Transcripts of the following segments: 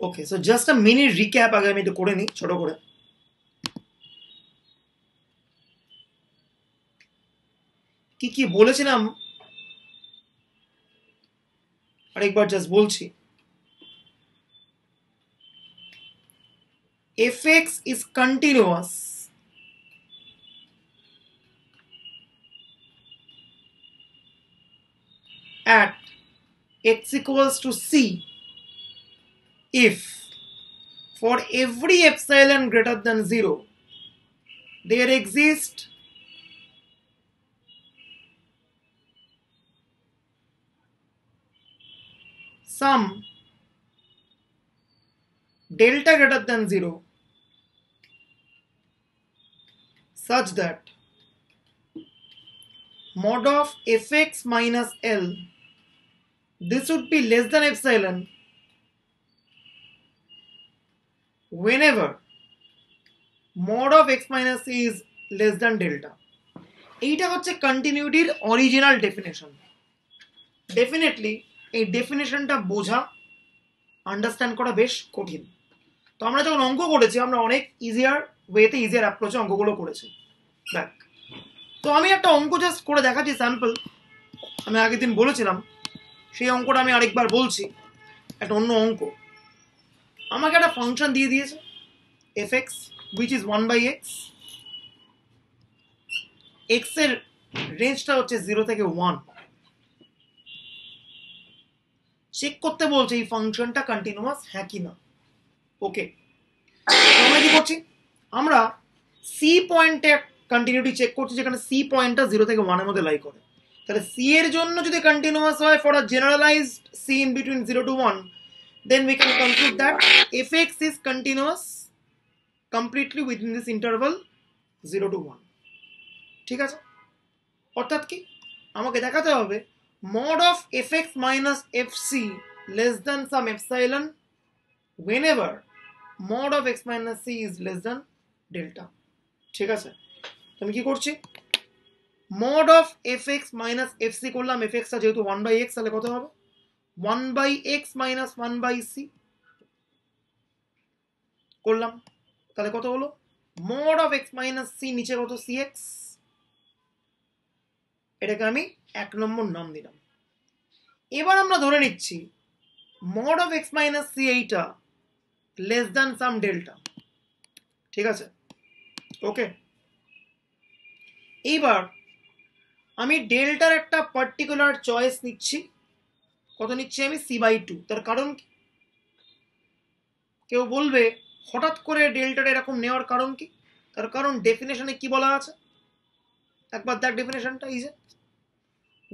ওকে, so just আ mini recap আগে আমি একটু করে নিই ছোট করে। কি কি বলেছিলাম আরেকবার জাস্ট বলছি। fx is continuous at x equals to c if for every epsilon greater than 0 there exists some delta greater than 0 such that mod of fx minus L, this would be less than epsilon whenever mod of x minus c is less than delta. এইটা হচ্ছে কন্টিনিউটির original definition. Definitely এই ডেফিনেশনটা বোঝা understand করা বেশ কঠিন। তো আমরা যখন অঙ্ক করেছি আমরা অনেক ইজিয়ার ওয়েতে ইজিয়ার অ্যাপ্রোচে অঙ্কগুলো করেছি। দেখ, তো আমি একটা অঙ্ক জাস্ট করে দেখাচ্ছি স্যাম্পল। আমি আগের দিন বলেছিলাম সেই অঙ্কটা আমি আরেকবার বলছি। একটা অন্য অঙ্ক, আমাকে একটা ফাংশন দিয়ে দিয়েছে fx which is 1/x, x এর রেঞ্জটা হচ্ছে 0 থেকে 1। চেক করতে বলছে এই ফাংশনটা কন্টিনিউয়াস হ্যাঁ কি না। ওকে, আমরা কি করছি, আমরা সি পয়েন্টে কন্টিনিউটি চেক করছি, যেখানে সি পয়েন্টটা 0 থেকে 1 এর মধ্যে লাই করে। তাহলে সি এর জন্য যদি কন্টিনিউয়াস হয় for a generalized c in between 0 to 1, then we can conclude that fx is continuous completely within this interval 0 to 1। ঠিক আছে, অর্থাৎ কি আমাকে দেখাতে হবে mod of fx minus fc less than some epsilon whenever mod of x minus c is less than delta। ঠিক আছে, আমি কি করছি, mod of fx minus fc করলাম। fx টা যেহেতু 1/x, তাহলে কত হবে 1/x minus 1/c করলাম। তাহলে কত হলো mod of x minus c, নিচে কত cx, এটাকে আমি 1 নম্বর নাম দিলাম। এবার আমরা ধরে নিচ্ছি mod of x minus c এইটা less than some delta। ঠিক আছে, ওকে। এইবার আমি ডেল্টার একটা পার্টিকুলার চয়েস নিচ্ছি। কত নিচ্ছি আমি c/2। তার কারণ কি, কেউ বলবে হঠাৎ করে ডেল্টার এরকম নেওয়ার কারণ কি? তার কারণ ডেফিনেশনে কি বলা আছে একবার দেখ ডেফিনেশনটা। এই যে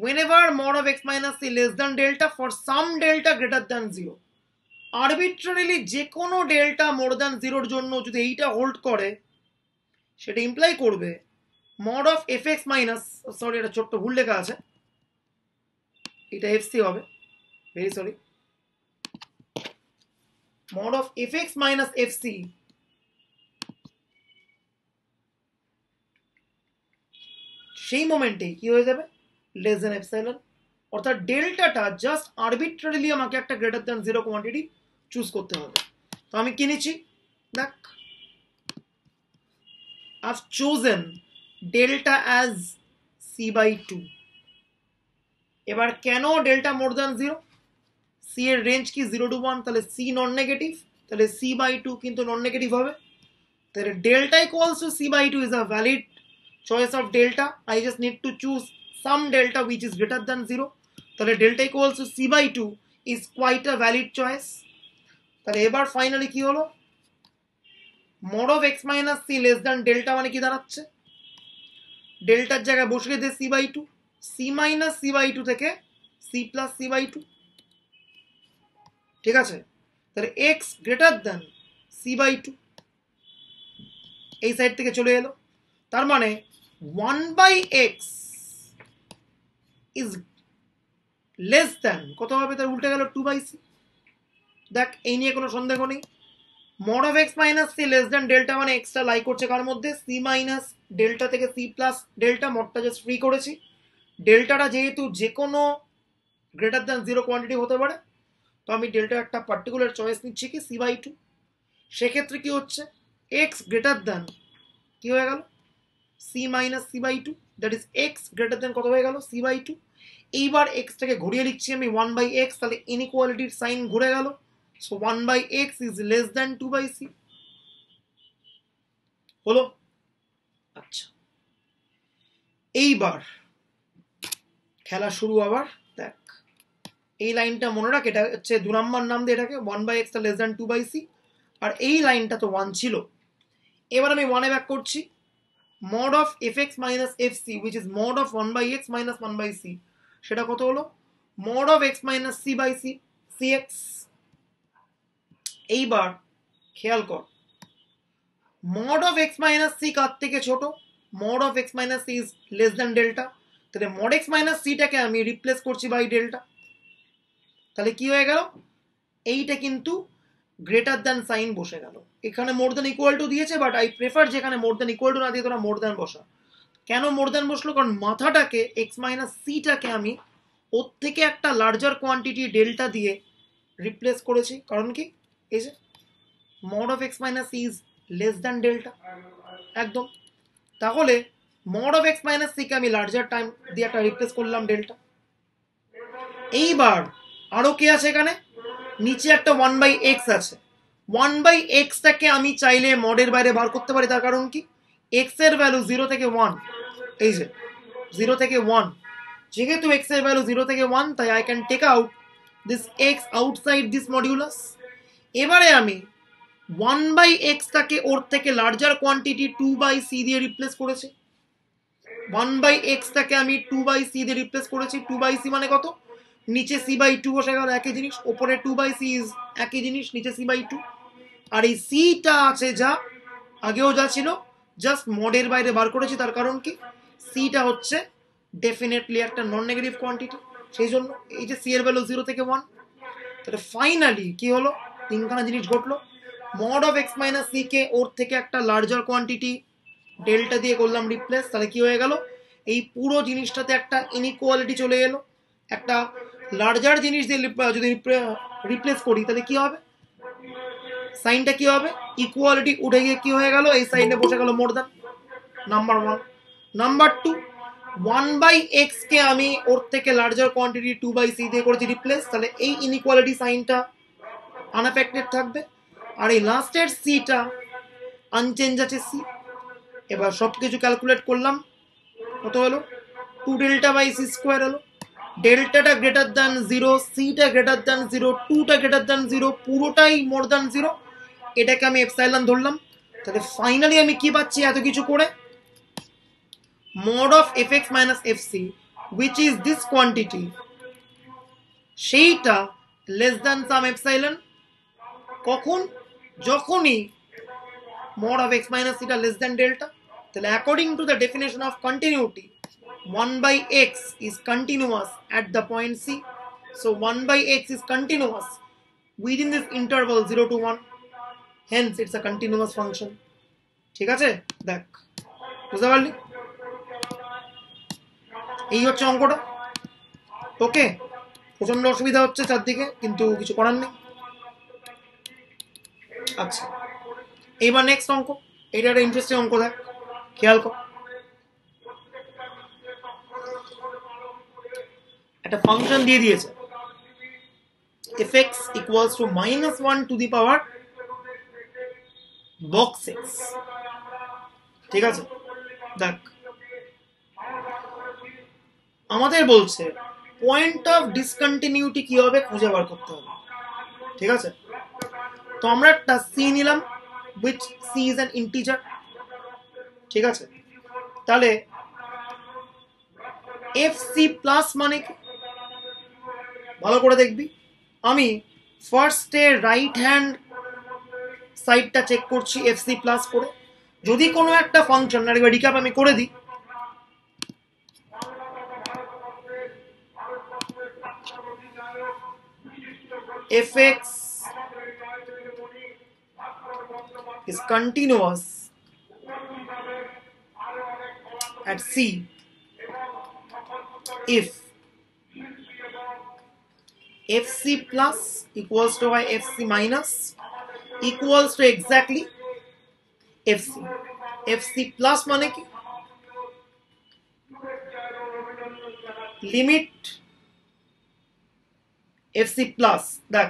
whenever mod of x minus c less than delta for some delta greater than 0, আরবিট্রারিলি যে কোনো ডেল্টা মোর দ্যান 0 জন্য যদি এইটা হোল্ড করে, সেটা ইমপ্লাই করবে mod of fx minus, sorry এটা ছোট্ট ভুল লেখা আছে, এটা fc হবে, very sorry, mod of fx minus fc সেই মোমেন্টে কি হয়ে যাবে লেস দেন এপসাইলন। অর্থাৎ ডেল্টাটা জাস্ট আরবিট্রারিলি আমাকে একটা গ্রেটার দ্যান 0 কোয়ান্টিটি চুজ করতে হবে। তো আমি কি নিচ্ছি, দেখ I've chosen delta as c/2। এবার কেন ডেল্টা মোর দ্যান 0, সি এর রেঞ্জ কি 0 to 1, তাহলে সি নন নেগেটিভ, তাহলে c/2 কিন্তু নন নেগেটিভ হবে। তাহলে delta equals to c/2 is a valid choice of delta. I just need to choose some delta which is greater than 0. তাহলে delta equals to c/2 is quite a valid choice. তাহলে এবার finally কি হলো, mod of x minus c less than delta মানে কি দাঁড়াচ্ছে, ডেল্টার জায়গায় বসিয়ে দে c/2, c minus c/2 থেকে c plus c/2। ঠিক আছে, তাহলে x greater than c/2 এই সাইড থেকে চলে এলো। তার মানে 1/x is less than কত হবে, তার উল্টে গেল 2/c। দেখ এই নিয়ে কোনো সন্দেহ নেই, mod of x minus c less than delta মানে এক্সট্রা লাই করছে কার মধ্যে, c minus delta থেকে c plus delta, মডটা জাস্ট ফ্রি করেছি। ডেল্টাটা যেহেতু যে কোনো গ্রেটার দ্যান 0 কোয়ান্টিটি হতে পারে, তো আমি ডেল্টা একটা পার্টিকুলার চয়েস নিচ্ছি কি c/2। সেক্ষেত্রে কি হচ্ছে, x গ্রেটার দ্যান কি হয়ে গেল c minus c/2, that is x greater than কত হয়ে গেল c/2। এইবার এক্সটাকে ঘুরিয়ে লিখছি আমি 1/x, তাহলে ইনইকুয়ালিটির সাইন ঘুরে গেল। So 1/x is less than 2/c হলো। আচ্ছা, এইবার খেলা শুরু আবার। দেখ এই লাইনটা মনে রাখ, এটা হচ্ছে 2 নম্বর নাম দিয়ে এটাকে 1/x টা লেস দ্যান 2/c, আর এই লাইনটা তো 1 ছিল। এবার আমি 1 এ ব্যাক করছি, mod of fx minus fc which is mod of 1/x minus 1/c, সেটা কত হলো mod of x minus c/c cx। এইবার খেয়াল কর, mod of x minus c কার থেকে ছোট, mod of x minus c is less than delta, তাহলে mod x minus c টাকে আমি রিপ্লেস করছি বাই ডেল্টা, তাহলে কি হয়ে গেল, এইটা কিন্তু গ্রেটার দ্যান সাইন বসে গেল। এখানে মোর দ্যান ইকুয়াল টু দিয়েছে, বাট আই প্রেফার যেখানে মোর দ্যান ইকুয়াল টু না দিয়ে তোরা মোর দ্যান বসা। কেন মোর দ্যান বসলো, কারণ মাথাটাকে এক্স মাইনাস সিটাকে আমি ওর থেকে একটা লার্জার কোয়ান্টিটি ডেল্টা দিয়ে রিপ্লেস করেছি। কারণ কি, এই যে mod of x minus c is less than delta, একদম। তাহলে mod of x minus c কে আমি লার্জার টাইম দিয়ে একটা রিপ্লেস করলাম ডেল্টা। এইবার আরো কি আছে এখানে, নিচে একটা 1/x আছে, 1/x টাকে আমি চাইলে মডের বাইরে বার করতে পারি। তার কারণ কি, x এর ভ্যালু 0 থেকে 1, এই যে 0 থেকে 1, যেহেতু x এর ভ্যালু 0 থেকে 1, তাই I can take out this x outside this modulus. এবারে আমি 1/x টাকে ওর থেকে লার্জার কোয়ান্টিটি 2/c দিয়ে রিপ্লেস করেছি। 1/x টাকে আমি 2/c দিয়ে রিপ্লেস করেছি। 2/c মানে কত, নিচে c/2 বসে গেল, একই জিনিস, ওপরে 2/c ইজ একই জিনিস, নিচে c/2। আর এই সিটা আছে যা আগেও যা ছিল, জাস্ট মডের বাইরে বার করেছি। তার কারণ কি, সিটা হচ্ছে ডেফিনেটলি একটা নন নেগেটিভ কোয়ান্টিটি, সেই জন্য এই যে সি এর ভ্যালু 0 থেকে 1। তাহলে ফাইনালি কি হলো, তিনখানা জিনিস ঘটলো। mod of x minus c কে ওর থেকে একটা লার্জার কোয়ান্টিটি ডেল্টা দিয়ে করলাম রিপ্লেস, তাহলে কি হয়ে গেল, এই পুরো জিনিসটাতে একটা ইনইকুয়ালিটি চলে এলো। একটা লার্জার জিনিস দিয়ে যদি রিপ্লেস করি তাহলে কি হবে, সাইনটা কি হবে, ইকুয়ালিটি উঠে গিয়ে কি হয়ে গেল, এই সাইনে বসে গেল more than, number 1। Number 2, 1/x কে আমি ওর থেকে লার্জার কোয়ান্টিটি 2/c দিয়ে করেছি রিপ্লেস, তাহলে এই ইনইকুয়ালিটি সাইনটা আনএফেক্টেড থাকবে, আর এই লাস্টের সিটা আনচেঞ্জ আছে সি। এবার সবকিছু ক্যালকুলেট করলাম, কত হলো 2 ডেল্টা বাই সি স্কোয়ার হলো। ডেল্টাটা গ্রেটার দ্যান 0, সিটা গ্রেটার দ্যান 0, 2টা গ্রেটার দ্যান 0, পুরোটাই মোর দ্যান 0, এটাকে আমি এপসাইলন ধরলাম। তাহলে ফাইনালি আমি কি পাচ্ছি এত কিছু করে, mod of fx minus fc which is this quantity, সেইটা লেস দ্যান সাম এপসাইলন। কখন, যখনই mod of x minus theta less than delta, তাহলে according to the definition of continuity 1/x is continuous at the point c, so 1/x is continuous within this interval 0 to 1, hence it's a continuous function। ঠিক আছে, দেখ বুঝতে পারলি, এই হচ্ছে অঙ্কটা। ওকে, প্রচন্ড অসুবিধা হচ্ছে চারদিকে, কিন্তু কিছু করার নেই। আচ্ছা, এইবার নেক্সট অঙ্ক, এটা একটা ইন্টারেস্টিং অঙ্ক, দেখ খেয়াল কর। একটা ফাংশন দিয়ে দিয়েছে fx equals to -1 to the power box x, ঠিক আছে। দেখ আমাদের বলছে পয়েন্ট অফ ডিসকন্টিনিউটি কি হবে খুঁজে বার করতে হবে, ঠিক আছে। তো আমরা একটা সি নিলাম, which c is an integer, ঠিক আছে। তাহলে fc প্লাস মানে কি, ভালো করে দেখবি। আমি ফার্স্টে রাইট হ্যান্ড সাইডটা চেক করছি fc প্লাস করে। যদি কোনো একটা ফাংশন, আরেকবার রিক্যাপ আমি করে দিই, fx is continuous at c if fc plus equals to y fc minus equals to exactly fc. fc plus মানে কি, লিমিট fc plus দেখ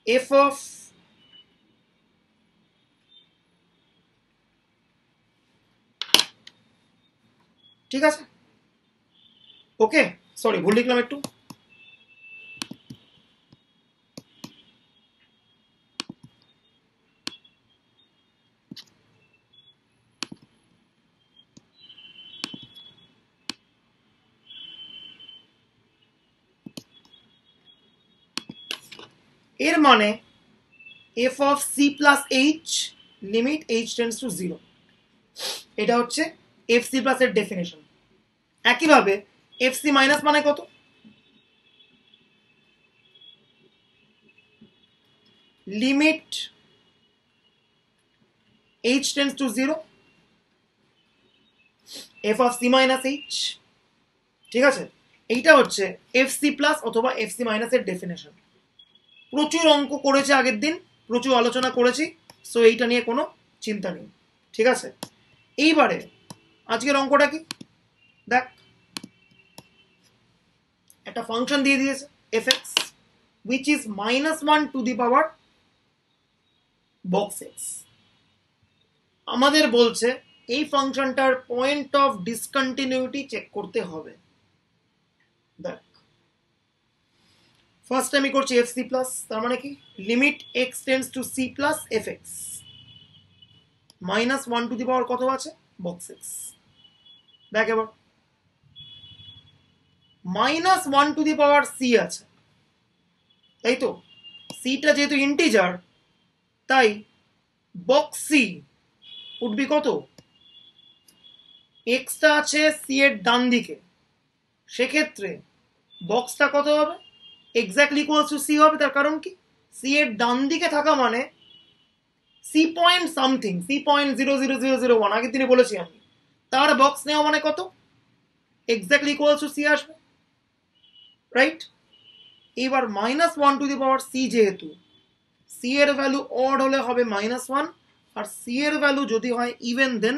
f of ঠিক আছে, ওকে সরি ভুল লিখলাম একটু, এর মানে f of c plus h limit h tends to 0, এটা হচ্ছে fc প্লাস এর ডেফিনেশন। একইভাবে fc মাইনাস মানে কত, limit h tends to 0 f of c minus h, ঠিক আছে, এইটা হচ্ছে fc প্লাস অথবা fc মাইনাস এর ডেফিনেশন। প্রচুর অঙ্ক করেছে আগের দিন, প্রচুর আলোচনা করেছি, সো এইটা নিয়ে কোনো চিন্তা নেই, ঠিক আছে। এইবারে আজকের অঙ্কটা কি দেখ, একটা ফাংশন দিয়ে দিয়েছে fx which is -1 to the power box x। আমাদের বলছে এই ফাংশনটার পয়েন্ট অফ ডিসকন্টিনিউটি চেক করতে হবে। দেখ ফার্স্ট আমি করছি fc প্লাস, তার মানে কি limit x tends to c plus fx -1 to the power কত আছে বক্স x। দেখ এবার -1 টু দি পাওয়ার c আছে, তাই তো, সিটা যেহেতু ইন্টিজার তাই বক্স সি উঠবি কত, এক্সটা আছে সি এর ডান দিকে, সেক্ষেত্রে বক্সটা কত হবে, এক্স্যাক্টলি ইকুয়ালস টু সি হবে। তার কারণ কি, সি এর ডান দিকে থাকা মানে c point something, c point 0.00001 আগের দিনে বলেছি আমি, তার বক্স নেওয়া মানে কত, এক্স্যাক্টলি ইকুয়ালস টু সি আসবে, রাইট। এবার -1 টু দি পাওয়ার সি, যেহেতু সি এর ভ্যালু অড হলে হবে -1 আর সি এর ভ্যালু যদি হয় ইভেন দেন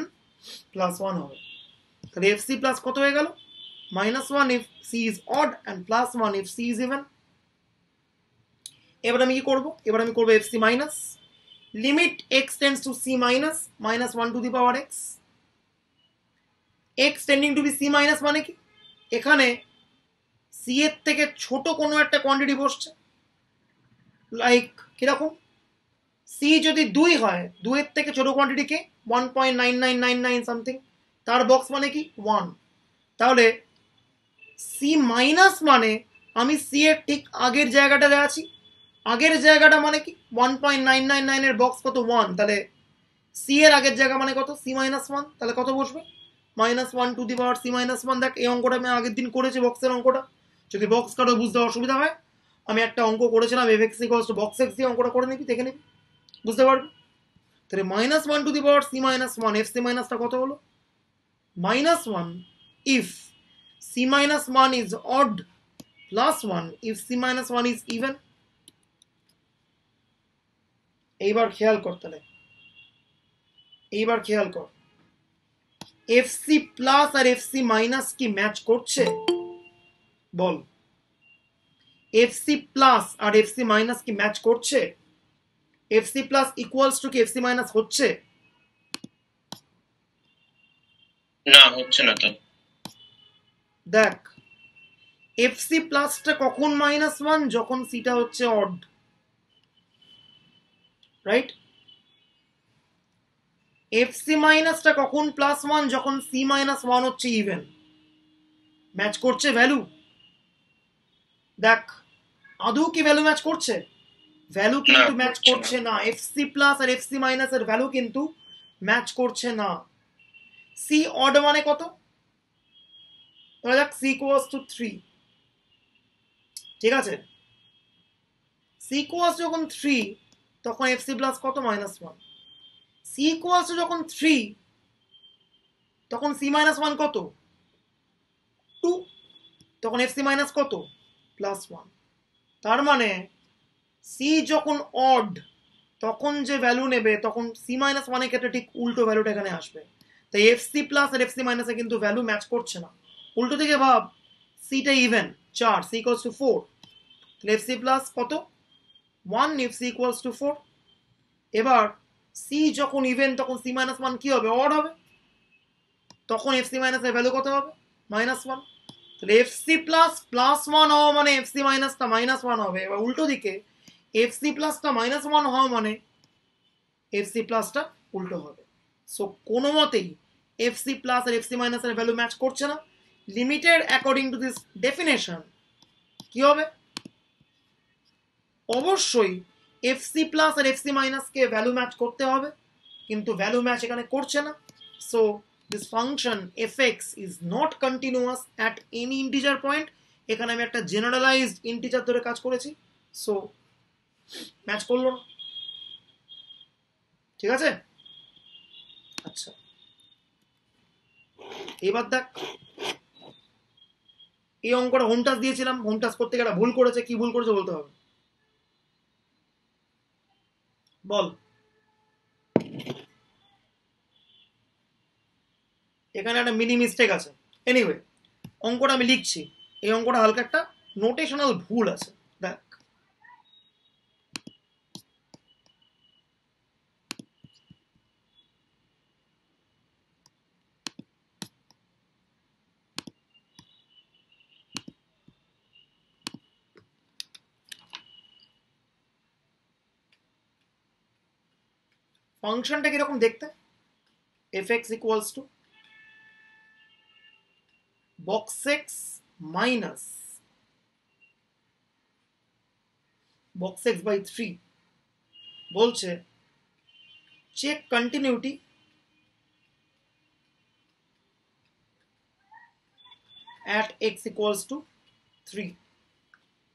+1 হবে, তাহলে fc প্লাস কত হয়ে গেল, -1 if c is odd and +1 if c is even। এবার আমি কি করব, এবার আমি করব fc minus limit x tends to c minus -1 to the power x, x tending to be c minus মানে কি, এখানে c এর থেকে ছোট কোনো একটা কোয়ান্টিটি বসছে, লাইক কিরকম, c যদি 2 হয়, 2 এর থেকে ছোট কোয়ান্টিটি কে 1.9999 সামথিং, তার বক্স মানে কি 1, তাহলে c মাইনাস মানে আমি c এর ঠিক আগের জায়গাটাতে আছি, আগের জায়গাটা মানে কি 1.999 এর বক্স কত 1, তাহলে c এর আগের জায়গা মানে কত c মাইনাস 1, তাহলে কত বসবে -1 to the power c minus 1। দেখ এই অঙ্কটা আমি আগের দিন করেছি বক্সের অঙ্কটা, যদি বক্স কারো বুঝতে অসুবিধা হয় আমি একটা অঙ্ক করেছিলাম fx equals to box x দিয়ে, অঙ্কটা করে নিবি, দেখে নিবি, বুঝতে পারবি। তাহলে -1 to the power c minus 1, fc মাইনাসটা কত হলো -1 if c minus 1 is odd +1 if c minus 1 is even। এইবার খেয়াল কর, তাহলে এইবার খেয়াল কর fc প্লাস আর fc মাইনাস কি ম্যাচ করছে, বল fc প্লাস আর fc মাইনাস কি ম্যাচ করছে, fc প্লাস ইকুয়ালস টু কি fc মাইনাস হচ্ছে, না হচ্ছে না তো। দেখ fc প্লাসটা কখন -1, যখন সিটা হচ্ছে অড, রাইট। fc মাইনাসটা কখন +1, যখন c -1 হচ্ছে ইভেন, ম্যাচ করছে ভ্যালু। দেখ আদৌ কি ভ্যালু ম্যাচ করছে, ভ্যালু কিন্তু ম্যাচ করছে না, fc প্লাস আর fc মাইনাস এর ভ্যালু কিন্তু ম্যাচ করছে না। c অড মানে কত, ধরা যাক c ইকুয়ালস টু 3, ঠিক আছে, c ইকুয়ালস যখন 3 তখন fc প্লাস কত -1, c ইকুয়ালস যখন 3 তখন c -1 কত 2, তখন এফসি মাইনাস কত +1। তার মানে সি যখন অড তখন যে ভ্যালু নেবে তখন সি মাইনাস ওয়ানের ক্ষেত্রে ঠিক উল্টো ভ্যালুটা এখানে আসবে। তাই এফসি প্লাস আর এফসি মাইনাসে কিন্তু ভ্যালু ম্যাচ করছে না। উল্টো দিকে ভাব, সিটা ইভেন 4, সি ইকুয়ালস টু 4, তাহলে এফসি প্লাস কত 1, এফসি ইকুয়ালস টু 4। এবার সি যখন ইভেন তখন সি মাইনাস 1 কি হবে অড হবে, তখন এফসি মাইনাসের ভ্যালু কত হবে -1। তাহলে এফসি প্লাস +1 হওয়া মানে এফসি মাইনাসটা -1 হবে। এবার উল্টো দিকে এফসি প্লাসটা -1 হওয়া মানে এফসি প্লাসটা উল্টো হবে। সো কোনো মতেই এফসি প্লাস আর এফসি মাইনাসের ভ্যালু ম্যাচ করছে না। Limited according to this definition কি হবে, অবশ্যই এফসি প্লাস আর এফসি মাইনাসকে ভ্যালু ম্যাচ করতে হবে, কিন্তু ভ্যালু ম্যাচ এখানে করছে না। So this function fx is not continuous at any integer point। এখানে আমি একটা জেনারেলাইজড ইন্টিজার ধরে কাজ করেছি, সো ম্যাচ করলো না। ঠিক আছে, আচ্ছা এবার দেখ এই অঙ্কটা হোম টাস্ক দিয়েছিলাম, হোম টাস্ক করতে গেলে ভুল করেছে, কি ভুল করেছে বলতে হবে, বল। এখানে একটা মিনি মিস্টেক আছে। এনিওয়ে অঙ্কটা আমি লিখছি, এই অঙ্কটা হালকা একটা নোটেশনাল ভুল আছে। দেখ ফাংশনটা কিরকম দেখতে, fx equals to box x minus box x by 3 বলছে check continuity at x equals to 3।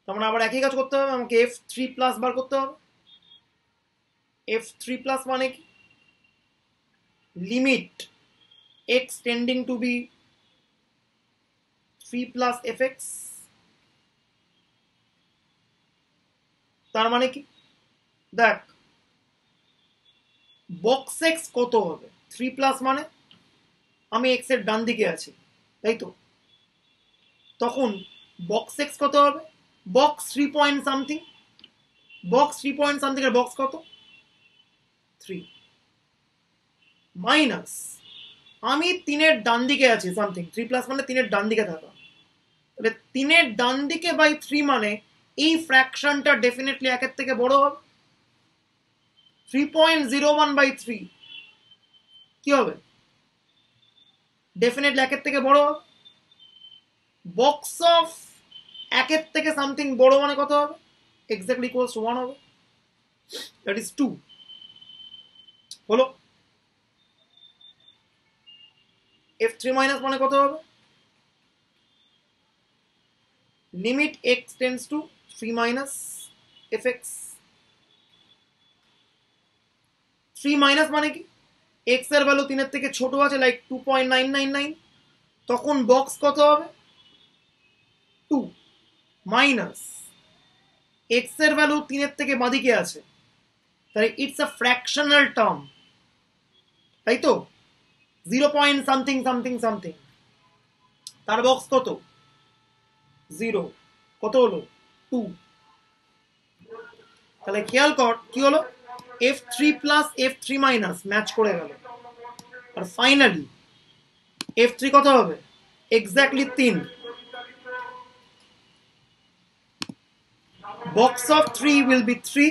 তখন আবার একই কাজ করতে হবে, আমাকে f3 প্লাস বার করতে হবে। f3 প্লাস মানে কি, limit x tending to be 3 plus fx। তার মানে কি, দেখ বক্স এক্স কত হবে 3 প্লাস মানে আমি এক্স এর ডান দিকে আছি, তাই তো, তখন বক্স এক্স কত হবে box 3 point something, box 3 point something এর বক্স কত 3 মাইনাস আমি 3 এর ডান দিকে আছি সামথিং, 3 প্লাস মানে 3 এর ডান দিকে থাকা, তাহলে 3 এর ডান দিকে বাই 3 মানে এই ফ্র্যাকশনটা ডেফিনেটলি একের থেকে বড় হবে। 3.01 বাই 3 কি হবে, ডেফিনেটলি একের থেকে বড় হবে। বক্স অফ একের থেকে সামথিং বড় মানে কত হবে, এক্স্যাক্টলি ইকুয়ালস টু 1 হবে, দ্যাট ইজ 2 হলো। f3 মাইনাস মানে কত হবে, limit x tends two 3 minus fx। 3 minus মানে কি, x এর ভ্যালু 3 এর থেকে ছোট আছে লাইক 2.999, তখন বক্স কত হবে 2 মাইনাস x এর ভ্যালু 3 এর থেকে বাঁদিকে আছে, তাহলে ইটস আ ফ্র্যাকশনাল টার্ম, তাই তো 0 পয়েন্ট সামথিং সামথিং সামথিং, তার বক্স কত 0, কত হলো 2। তাহলে খেয়াল কর কি হলো, f3 plus f3 minus match করে গেল, আর ফাইনালি f3 কত হবে exactly 3। box of 3 will be 3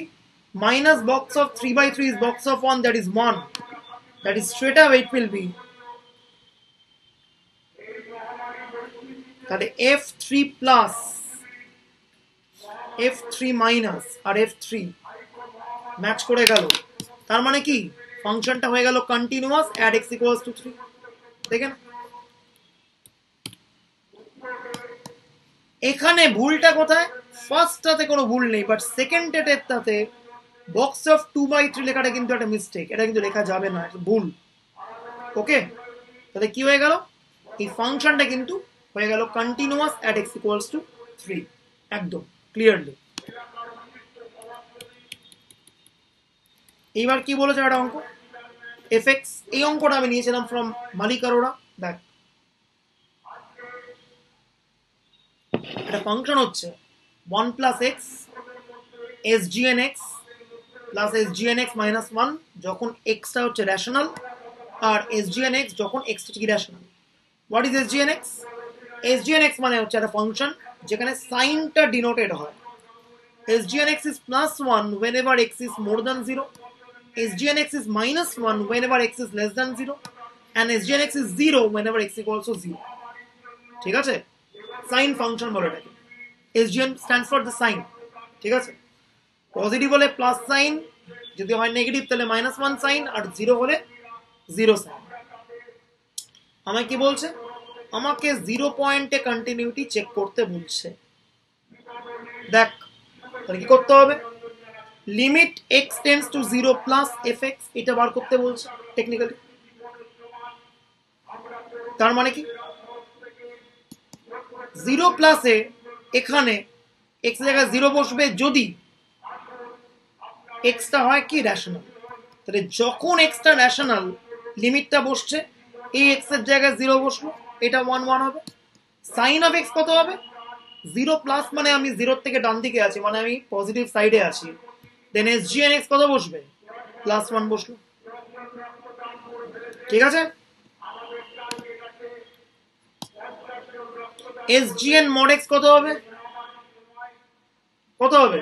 minus box of 3 by 3 is box of 1, that is 1, that is straight away it will be, তাহলে f3 plus f3 minus আর f3 match করে গেল, তার মানে কি ফাংশনটা হয়ে গেল continuous at x equals to 3। দেখেন এখানে ভুলটা কোথায়, ফার্স্টটাতে কোনো ভুল নেই, বাট সেকেন্ডটাতে বক্স অফ 2/3 লেখাটা কিন্তু একটা মিস্টেক, এটা কিন্তু লেখা যাবে না, এটা ভুল। ওকে, তাহলে কি হয়ে গেল, এই ফাংশনটা কিন্তু হয়ে গেল continuous at x equals to 3, একদম ক্লিয়ারলি। এইবার কি বলেছে একটা অঙ্ক এফএক্স, এই অঙ্কটা আমি নিয়েছিলাম ফ্রম মালিক আরোরা। দেখ একটা ফাংশন হচ্ছে 1 plus x SGN x plus SGN x minus 1 যখন এক্সটা হচ্ছে রেশনাল, আর এসজিএন এক্স যখন এক্সটা হচ্ছে irrational. What is SGN x? SGN x মানে হচ্ছে একটা ফাংশন যেখানে সাইনটা ডিনোটেড হয়। SGN x is plus 1 whenever x is more than 0, SGN x is minus 1 whenever x is less than 0, and SGN x is 0 whenever x equals to 0. ঠিক আছে, sine function বলে এটাকে। SGN stands for the sign, ঠিক আছে। Positive হলে plus sign, যদি হয় negative তাহলে মাইনাস 1 সাইন, আর 0 হলে 0 সাইন। আমাকে কি বলছে? আমাকে 0 পয়েন্টে কন্টিনিউটি চেক করতে বলছে। দেখ তাহলে কি করতে হবে, limit x tends two 0 plus fx এটা বার করতে বলছে টেকনিক্যালি। তার মানে কি 0 প্লাসে এখানে x এর জায়গায় 0 বসবে যদি x টা হয় কি রেশনাল। তাহলে যখন x টা রেশনাল লিমিটটা বসছে, এই x এর জায়গায় 0 বসলো, এটা 1 1 হবে। সাইন অফ x কত হবে? 0 প্লাস মানে আমি 0 থেকে ডান দিকে আছি, মানে আমি পজিটিভ সাইডে আছি। দেন SGN x কত বসবে? প্লাস 1 বসলো, ঠিক আছে। SGN mod x কত হবে? কত হবে?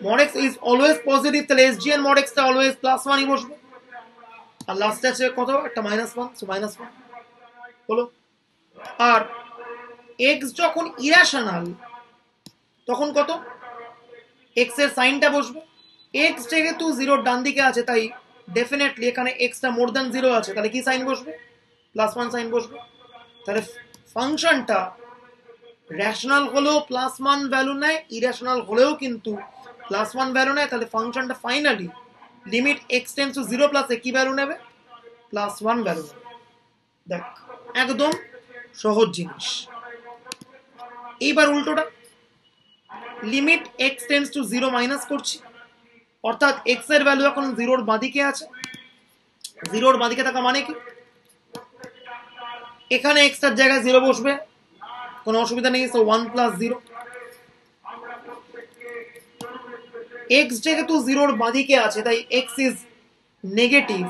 mod x is always positive, তাহলে SGN mod x টা অলওয়েজ প্লাস 1ই বসবে। আর লাস্টে আছে কত? একটা মাইনাস 1, সো মাইনাস 1 হলো। আর x যখন ইরেশনাল তখন কত? x এর সাইনটা বসবে। x যেহেতু 0 ডান দিকে আছে তাই ডেফিনেটলি এখানে x টা মোর দ্যান 0 আছে, তাহলে কি সাইন বসবে? প্লাস 1 সাইন বসবে। তাহলে ফাংশনটা রেশনাল হলেও প্লাস 1 ভ্যালু নেয়, ইরেশনাল হলেও কিন্তু প্লাস 1 ভ্যালু নেয়। তাহলে ফাংশনটা finally limit x tends two 0 প্লাসে কি ভ্যালু নেবে? প্লাস 1 ভ্যালু নেবে। দেখ একদম সহজ জিনিস। এইবার উল্টোটা, limit x tends two 0 minus করছি, অর্থাৎ x এর ভ্যালু এখন 0 এর বাঁদিকে আছে। 0 এর বাঁদিকে থাকা মানে কি, এখানে x এর জায়গায় 0 বসবে, কোনো অসুবিধা নেই। So 1 plus 0। x যেহেতু 0 এর বাঁদিকে আছে তাই x ইজ নেগেটিভ,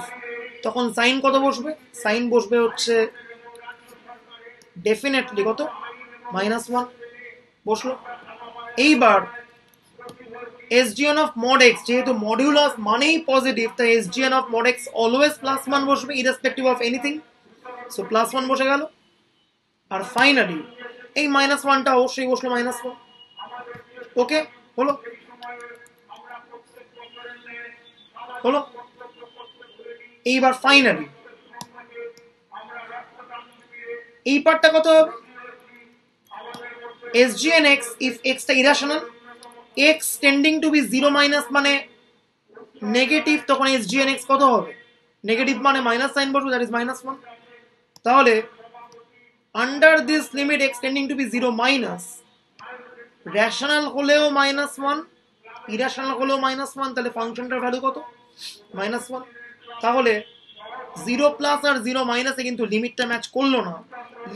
তখন সাইন কত বসবে? সাইন বসবে হচ্ছে ডেফিনেটলি কত? মাইনাস 1 বসলো। এইবার SGN of mod x, যেহেতু মডিউলাস মানেই পজিটিভ তাই SGN of mod x always plus 1 বসবে irrespective of anything, so plus 1 বসে গেল। আর ফাইনালি এই মাইনাস 1টা অবশ্যই বসলো মাইনাস 1। ওকে হলো, হলো। এইবার ফাইনালি এই পার্টটা কত হবে? SGN x if x টা irrational, x tending to be 0 minus মানে নেগেটিভ, তখন SGN x কত হবে? নেগেটিভ মানে মাইনাস সাইন বসবে, দ্যাট ইজ মাইনাস 1। তাহলে under this limit x tending to be 0 minus, rational হলেও মাইনাস 1, ইরেশনাল হলেও মাইনাস 1, তাহলে ফাংশনটার ভ্যালু কত? মাইনাস 1। তাহলে 0 প্লাস আর 0 মাইনাসে কিন্তু লিমিটটা ম্যাচ করলো না।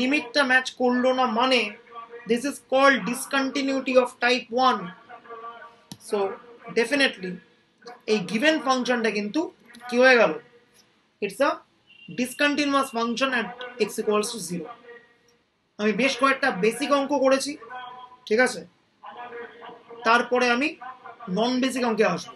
লিমিটটা ম্যাচ করলো না মানে this is called discontinuity of type 1। So definitely এই গিভেন ফাংশনটা কিন্তু কি হয়ে গেল? It's a discontinuous function at x equals to 0। আমি বেশ কয়েকটা বেসিক অঙ্ক করেছি, ঠিক আছে, তারপরে আমি নন বেসিক অঙ্কে আসবো।